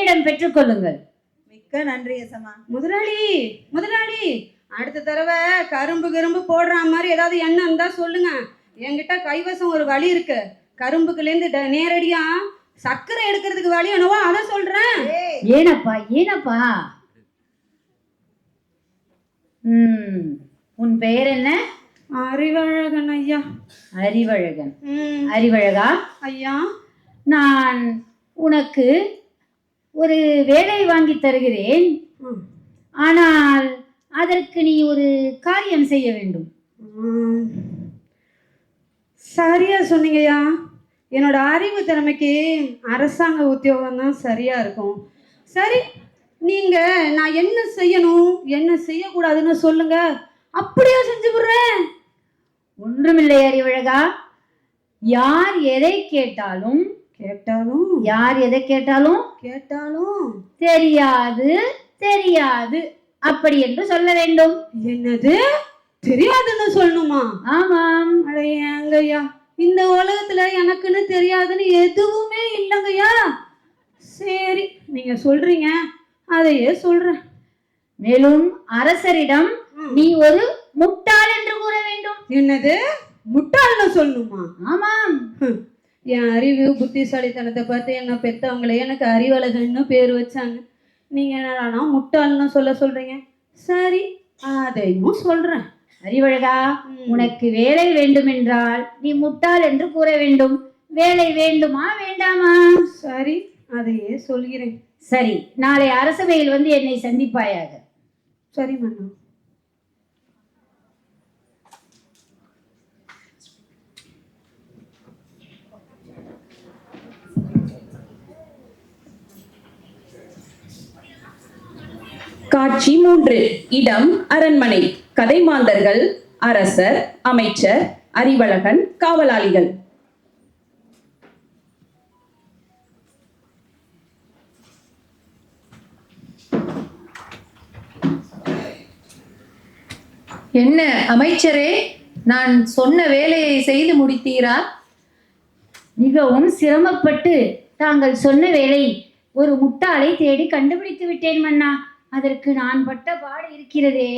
இடம் பெற்றுக்கொள்ளுங்கள். மிக்க நன்றி எசமா. முதலாளி முதலாளி, அடுத்த தடவை கரும்பு போடுற மாதிரி ஏதாவது எண்ணெய் இருந்தா சொல்லுங்க. என்கிட்ட கைவசம் ஒரு வழி இருக்கு. கரும்புக்குலேருந்து நேரடியா சர்க்கரை எடுக்கிறதுக்கு வழி என்னவோ அதை சொல்றேன். ஏனப்பா ஏனப்பா? உன் பெயர் என்ன? அறிவழகன் ஐயா. அறிவழகன். அறிவழகா ஐயா, நான் உனக்கு ஒரு வேலை வாங்கி தருகிறேன். ஆனால் அதற்கு நீ ஒரு காரியம் செய்ய வேண்டும். சரியா சொன்னீங்கய்யா. என்னோட அறிவு திறமைக்கு அரசாங்க உத்தியோகம் தான் சரியா இருக்கும். சரி, நீங்க நான் என்ன செய்யணும் என்ன செய்யக்கூடாதுன்னு சொல்லுங்க, அப்படியே செஞ்சு விடுறேன். ஒன்றுமில்லை அறிவழகா, யார் எதை கேட்டாலும் யார் எதை கேட்டாலும் தெரியாது தெரியாது அப்படி என்று சொல்ல வேண்டும். என்னது, தெரியாதுன்னு சொல்லணுமா? ஆமாம். அடையங்கய்யா, இந்த உலகத்துல எனக்குன்னு தெரியாதுன்னு எதுவுமே இல்லைங்கய்யா. சரி, நீங்க சொல்றீங்க, அதையே சொல்றேன். மேலும் அரசரிடம் நீ ஒரு முட்டாள் என்று கூற வேண்டும். என்னது, முட்டாள்னு சொல்லணுமா? ஆமாம். என் அறிவு புத்திசாலித்தனத்தை பார்த்து என்ன பெற்றவங்களே எனக்கு அறிவழகன்னு பேர் வச்சாங்க. நீங்க என்னடா முட்டாள்னு சொல்றீங்க. சரி, அதையும் சொல்றேன். அறிவழகா, உனக்கு வேலை வேண்டும் என்றால் நீ முட்டாள் என்று கூற வேண்டும். வேலை வேண்டுமா வேண்டாமா? சரி, அதையே சொல்கிறேன். சரி, நாளை அரசவையில் வந்து என்னை சந்திப்பாயாக. சரி மன்னா. காட்சி 3. இடம் அரண்மனை. கதை மாந்தர்கள் அரசர், அமைச்சர், அறிவழகன், காவலாளிகள். என்ன அமைச்சரே, நான் சொன்ன வேலையை செய்து முடித்தீரா? மிகவும் சிரமப்பட்டு தாங்கள் சொன்ன வேலை ஒரு முட்டாளை தேடி கண்டுபிடித்து விட்டேன் மன்னா. அதற்கு நான் பட்ட பாடு இருக்கிறதே.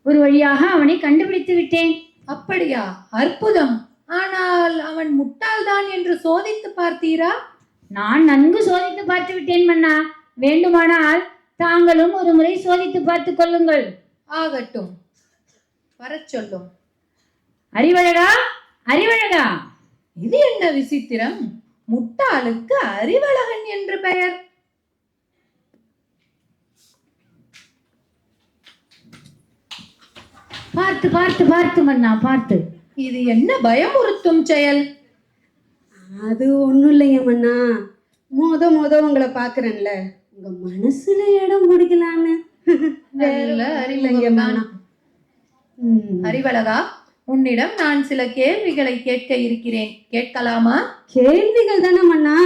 ஒரு வழியாக அவனை கண்டுபிடித்து விட்டேன். அப்படியா? அற்புதம். ஆனால் அவன் முட்டாள்தான் என்று சோதித்து பார்த்தீரா? நான் நன்கு சோதித்து பார்த்து விட்டேன் மன்னா. வேண்டுமானால் தாங்களும் ஒரு முறை சோதித்து பார்த்து கொள்ளுங்கள். ஆகட்டும், வரச் சொல்லும். அறிவழகா, அறிவழகா, இது என்ன விசித்திரம்? முட்டாளுக்கு அறிவழகன் என்று பெயர். பார்த்து பார்த்து பார்த்து மன்னா, பார்த்து. இது என்ன பயமுறுத்தும் செயல்? அது ஒண்ணும் இல்லைங்க மன்னா. மொத உங்களை பாக்குறேன்ல, உங்க மனசுல இடம் பிடிக்கலான்னு. அறிவழகா, உன்னிடம் நான் சில கேள்விகளை கேட்க இருக்கிறேன். கேட்கலாமா? கேள்விகள் தானே மன்னா.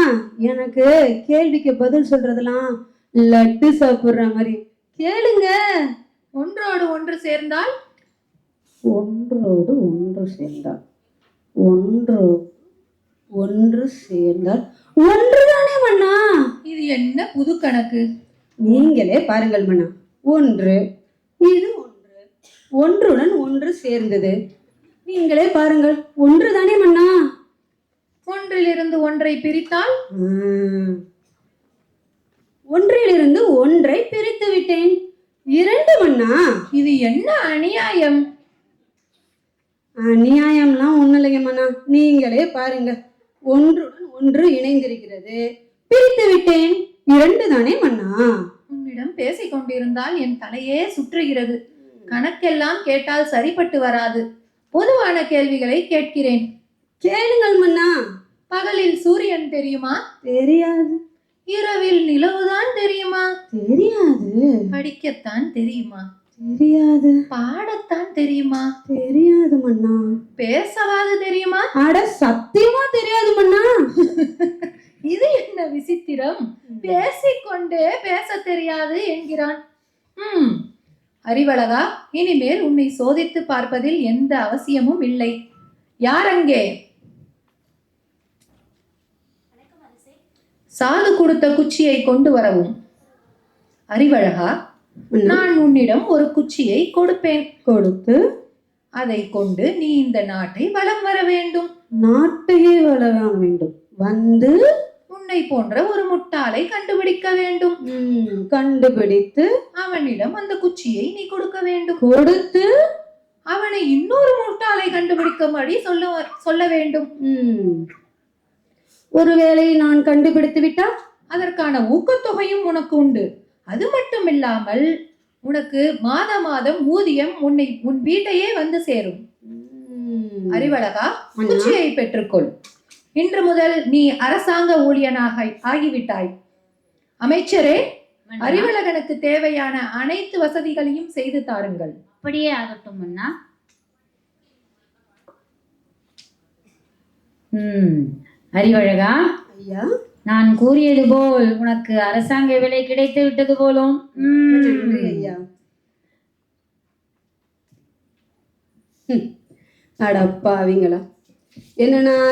எனக்கு கேள்விக்கு பதில் சொல்றதெல்லாம் லட்டு சாப்பிடுற மாதிரி. கேளுங்க. ஒன்றோடு ஒன்று சேர்ந்தால் ஒன்றுதானே மன்னா. இது என்ன புது கணக்கு? நீங்களே பாருங்கள் மன்னா. ஒன்று, இது ஒன்று, ஒன்றுடன் ஒன்று சேர்ந்தது. நீங்களே பாருங்கள், ஒன்றுதானே மன்னா. ஒன்றிலிருந்து ஒன்றை பிரித்தால்? ஒன்றிலிருந்து ஒன்றை பிரித்து விட்டேன். 2 மன்னா. இது என்ன அநியாயம்? அநியாயம்லாம் ஒண்ணு இல்லைங்க மன்னா. நீங்களே பாருங்க, ஒன்றுடன் ஒன்று இணைந்திருக்கிறது, பிரித்து விட்டேன். 2 தானே மன்னா. உன்னிடம் பேசிக் கொண்டிருந்தால் என் தலையே சுற்றுகிறது. கணக்கெல்லாம் கேட்டால் சரிப்பட்டு வராது. பொதுவான கேள்விகளை கேட்கிறேன். கேளுங்கள் மன்னா. பகலில் சூரியன் தெரியுமா? தெரியாது. இரவில் நிலவுதான் தெரியுமா? தெரியாது. படிக்கத்தான் தெரியுமா? தெரியாது. பாடத்தான் தெரியுமா? தெரியாது மன்னா. பேசவாது தெரியுமா? அட சத்தியமா தெரியாது மன்னா. இது என்ன விசித்திரம்? பேசிக்கொண்டே பேச தெரியாது என்கிறான். அறிவழகா, இனிமேல் உன்னை சோதித்து பார்ப்பதில் எந்த அவசியமும் இல்லை. யார் அங்கே? சாது கொடுத்த குச்சியை கொண்டு வரவும். அறிவழகா, நான் உன்னிடம் ஒரு குச்சியை கொடுப்பேன். கொடுத்து அதை கொண்டு நீ இந்த நாட்டை வலம் வர வேண்டும். நாட்டையே வளர வேண்டும். வந்து உன்னை போன்ற ஒரு முட்டாளை கண்டுபிடிக்க வேண்டும். கண்டுபிடித்து அவனிடம் அந்த குச்சியை நீ கொடுக்க வேண்டும். கொடுத்து அவனை இன்னொரு முட்டாளை கண்டுபிடிக்கும்படி சொல்ல வேண்டும். ஒருவேளை நான் கண்டுபிடித்து விட்டால் அதற்கான ஊக்கத்தொகையும் உனக்கு உண்டு. அது மட்டும் இல்லாமல் உனக்கு மாதம் ஊதியம் உன் வீட்டையே வந்து சேரும். அறிவழகா, குச்சியை பெற்றுக்கொள். இன்று முதல் நீ அரசாங்க ஊழியனாக ஆகிவிட்டாய். அமைச்சரே, அறிவழகனுக்கு தேவையான அனைத்து வசதிகளையும் செய்து தாருங்கள். அப்படியே ஆகட்டும் அண்ணா. அறிவழகா, ஐயா, நான் கூறியது போல் உனக்கு அரசாங்க வேலை கிடைத்து விட்டது போலும். நன்றி ஐயா. அடப்பாவீங்களா, என்ன நான்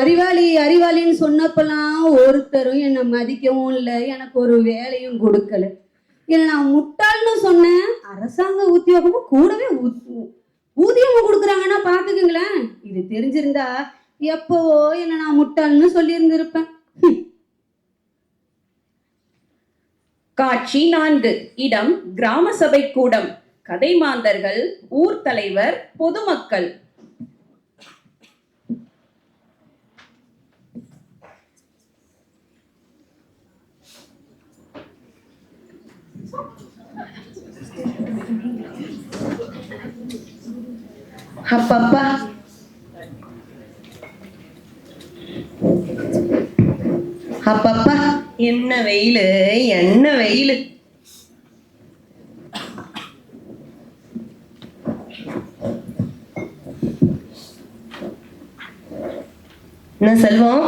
அறிவாளின்னு சொன்னப்பெல்லாம் ஒருத்தரும் என்னை மதிக்கவும் இல்லை, எனக்கு ஒரு வேலையும் கொடுக்கல. இல்லை நான் முட்டாள்னு சொன்னேன், அரசாங்க உத்தியோகமும் கூடவே ஊதியமும் கொடுக்குறாங்கன்னா பார்த்துக்குங்களேன். இது தெரிஞ்சிருந்தா எப்பவோ என்ன நான் முட்டாள்னு சொல்லியிருந்திருப்பேன். காட்சி 4. இடம் கிராம சபை கூடம். கதை மாந்தர்கள், ஊர் தலைவர், பொதுமக்கள். அப்பப்பா, அப்பப்பா, என்ன வெயிலு, என்ன வெயிலு. என்ன செல்வம்,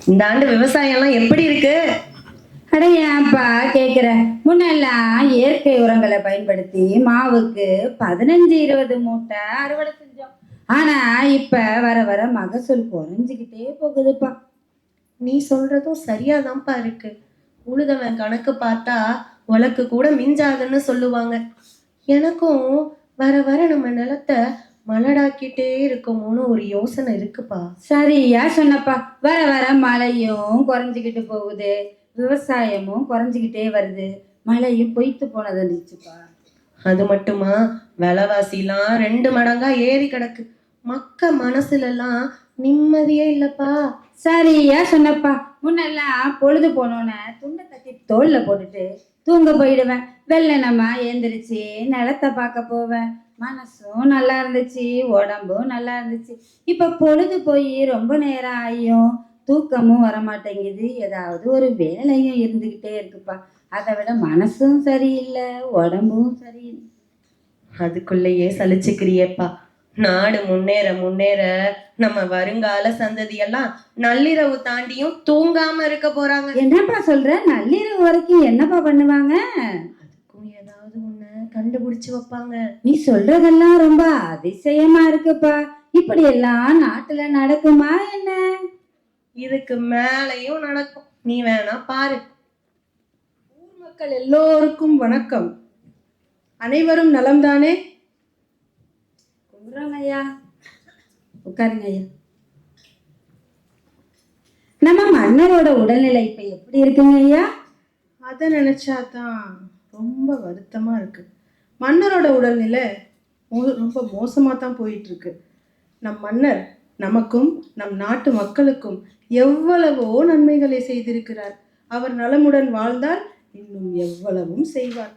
இந்த ஆண்டு விவசாயம் எல்லாம் எப்படி இருக்கு? அட ஏன்ப்பா கேக்குற? முன்னெல்லாம் இயற்கை உரங்களை பயன்படுத்தி மாவுக்கு 15-20 மூட்டை அறுவடை செஞ்சோம். ஆனா இப்ப வர வர மகசூல் குறைஞ்சுக்கிட்டே போகுதுப்பா. நீ சொல்றதும் சரியாதான்ப்பா இருக்கு. உழுதவன் கணக்கு பார்த்தா உலக்கு கூட மிஞ்சாதுன்னு சொல்லுவாங்க. எனக்கும் வர வர நம்ம நிலத்தை மலடாக்கிட்டே இருக்குமோன்னு ஒரு யோசனை இருக்குப்பா. சரியா சொன்னப்பா. வர வர மழையும் குறைஞ்சிக்கிட்டு போகுது, விவசாயமும் குறைஞ்சிக்கிட்டே வருது, மழையும் பொய்த்து போனது இருந்துச்சுப்பா. அது மட்டுமா, விலைவாசிலாம் 2 மடங்கா ஏறி கிடக்கு. மக்க மனசுல எல்லாம் நிம்மதியே இல்லப்பா. சரியா சொன்னப்பா. முன்னெல்லாம் பொழுது போனோன்னு துண்டை தட்டி தோல்ல போட்டுட்டு தூங்க போயிடுவேன். வெள்ளனமா எழுந்திரிச்சு நிலத்தை பார்க்க போவேன். மனசும் நல்லா இருந்துச்சு, உடம்பும் நல்லா இருந்துச்சு. இப்ப பொழுது போய் ரொம்ப நேரம் ஆகியும் தூக்கமும் வரமாட்டேங்குது. ஏதாவது ஒரு வேலையும் இருந்துகிட்டே இருக்குப்பா. அதை விட மனசும் சரியில்லை, உடம்பும் சரியில்லை. அதுக்குள்ளேயே சலிச்சுக்கிறியேப்பா. நாடு முன்னேற முன்னேற நம்ம வருங்கால சந்ததியெல்லாம் நள்ளிரவு தாண்டியும் தூங்காம இருக்க போறாங்க. என்னப்பா சொல்ற? நள்ளிரவு வரைக்கும் என்னப்பா பண்ணுவாங்க? அதுக்கும் ஏதாவது ஒண்ணு கண்டுபிடிச்சு வைப்பாங்க. நீ சொல்றதெல்லாம் ரொம்ப அதிசயமா இருக்குப்பா. இப்படி எல்லாம் நாட்டுல நடக்குமா என்ன? இதுக்கு மேலையும் நடக்கும், நீ வேணா பாரு. ஊர் மக்கள் எல்லோருக்கும் வணக்கம். அனைவரும் நலம்தானே? கும்பிடுறோங்க ஐயா. உட்காருங்க ஐயா. நம்ம மன்னரோட உடல்நிலை இப்ப எப்படி இருக்குங்க ஐயா? அதை நினைச்சாதான் ரொம்ப வருத்தமா இருக்கு. மன்னரோட உடல்நிலை ரொம்ப மோசமா தான் போயிட்டு இருக்கு. நம் மன்னர் நமக்கும் நம் நாட்டு மக்களுக்கும் எவ்வளவோ நன்மைகளை செய்திருக்கிறார். அவர் நலமுடன் வாழ்ந்தால் இன்னும் எவ்வளவும் செய்வார்.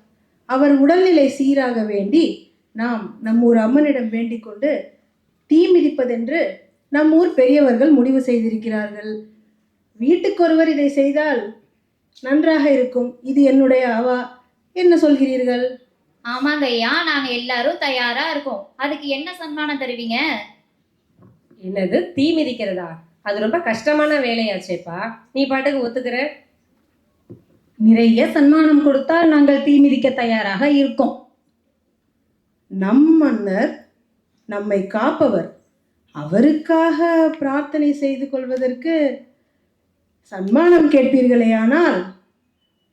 அவர் உடல்நிலை சீராக வேண்டி நாம் நம்மூர் அம்மனிடம் வேண்டிக் கொண்டு தீ மிதிப்பதென்று நம்மூர் பெரியவர்கள் முடிவு செய்திருக்கிறார்கள். வீட்டுக்கொருவர் இதை செய்தால் நன்றாக இருக்கும். இது என்னுடைய அவா. என்ன சொல்கிறீர்கள்? ஆமாங்க ஐயா, நாங்க எல்லாரும் தயாரா இருக்கோம். அதுக்கு என்ன சன்மானம் தருவீங்க? என்னது, தீ மிதிக்கிறதா? அது ரொம்ப கஷ்டமான வேலையாச்சேப்பா. நீ பாட்டுக்கு ஒத்துக்கிற? நிறைய சன்மானம் கொடுத்தால் நாங்கள் தீ மிதிக்க தயாராக இருக்கோம். நம் மன்னர் நம்மை காப்பவர். அவருக்காக பிரார்த்தனை செய்து கொள்வதற்கு சன்மானம் கேட்பீர்களே, ஆனால்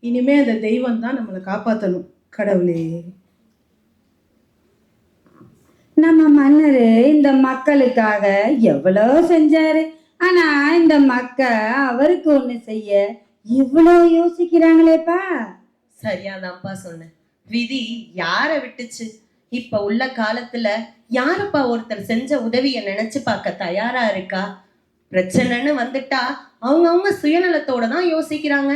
இனிமே அந்த தெய்வம் தான் நம்மளை காப்பாற்றணும். கடவுளே, நம்ம மன்னர் இந்த மக்களுக்காக எவ்வளோ செஞ்சாரு. ஆனா இந்த மக்க அவருக்கு ஒண்ணு செய்ய இவ்வளோ யோசிக்கிறாங்களேப்பா. சரியாதான்ப்பா சொன்னேன். விதி யார விட்டுச்சு? இப்ப உள்ள காலத்துல யாரப்பா ஒருத்தர் செஞ்ச உதவிய நினைச்சு பார்க்க தயாரா இருக்கா? பிரச்சனைன்னு வந்துட்டா அவங்க சுயநலத்தோட தான் யோசிக்கிறாங்க.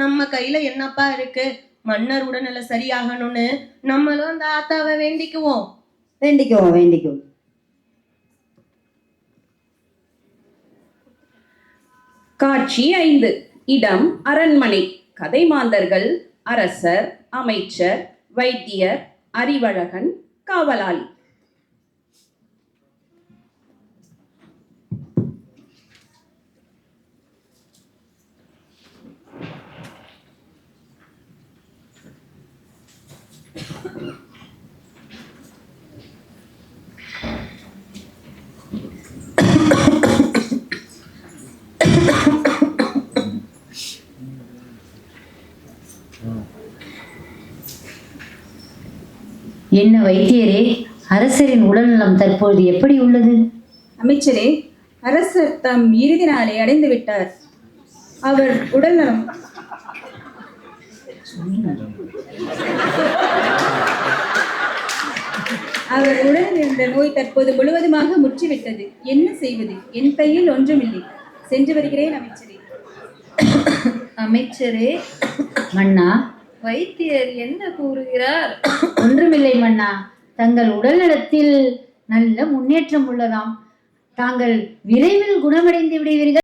நம்ம கையில என்னப்பா இருக்கு? மன்னர் உடல்நிலை சரியாகணும்னு நம்மளும் அந்த ஆத்தாவை வேண்டிக்குவோம். வேண்டிக்குவோம். காட்சி 5. இடம் அரண்மனை. கதைமாந்தர்கள் அரசர், அமைச்சர், வைத்தியர், அறிவழகன், காவலாளி. என்ன வைத்தியரே, அரசரின் உடல்நலம் தற்பொழுது எப்படி உள்ளது? அமைச்சரே, அரசர் தம் இறுதி நாளை அடைந்து விட்டார். அவர் உடல்நலம் அவர் உடலில் இருந்த நோய் தற்போது முழுவதுமாக முற்றிவிட்டது. என்ன செய்வது? என் கையில் ஒன்றுமில்லை. சென்று வருகிறேன் அமைச்சரே. அமைச்சரே, மன்னா, வைத்தியர் என்ன கூறுகிறார்? ஒன்றுமில்லை மன்னா. தங்கள் உடல்நலத்தில் நல்ல முன்னேற்றம் உள்ளதாம். தாங்கள் விரைவில் குணமடைந்து விடுவீர்கள்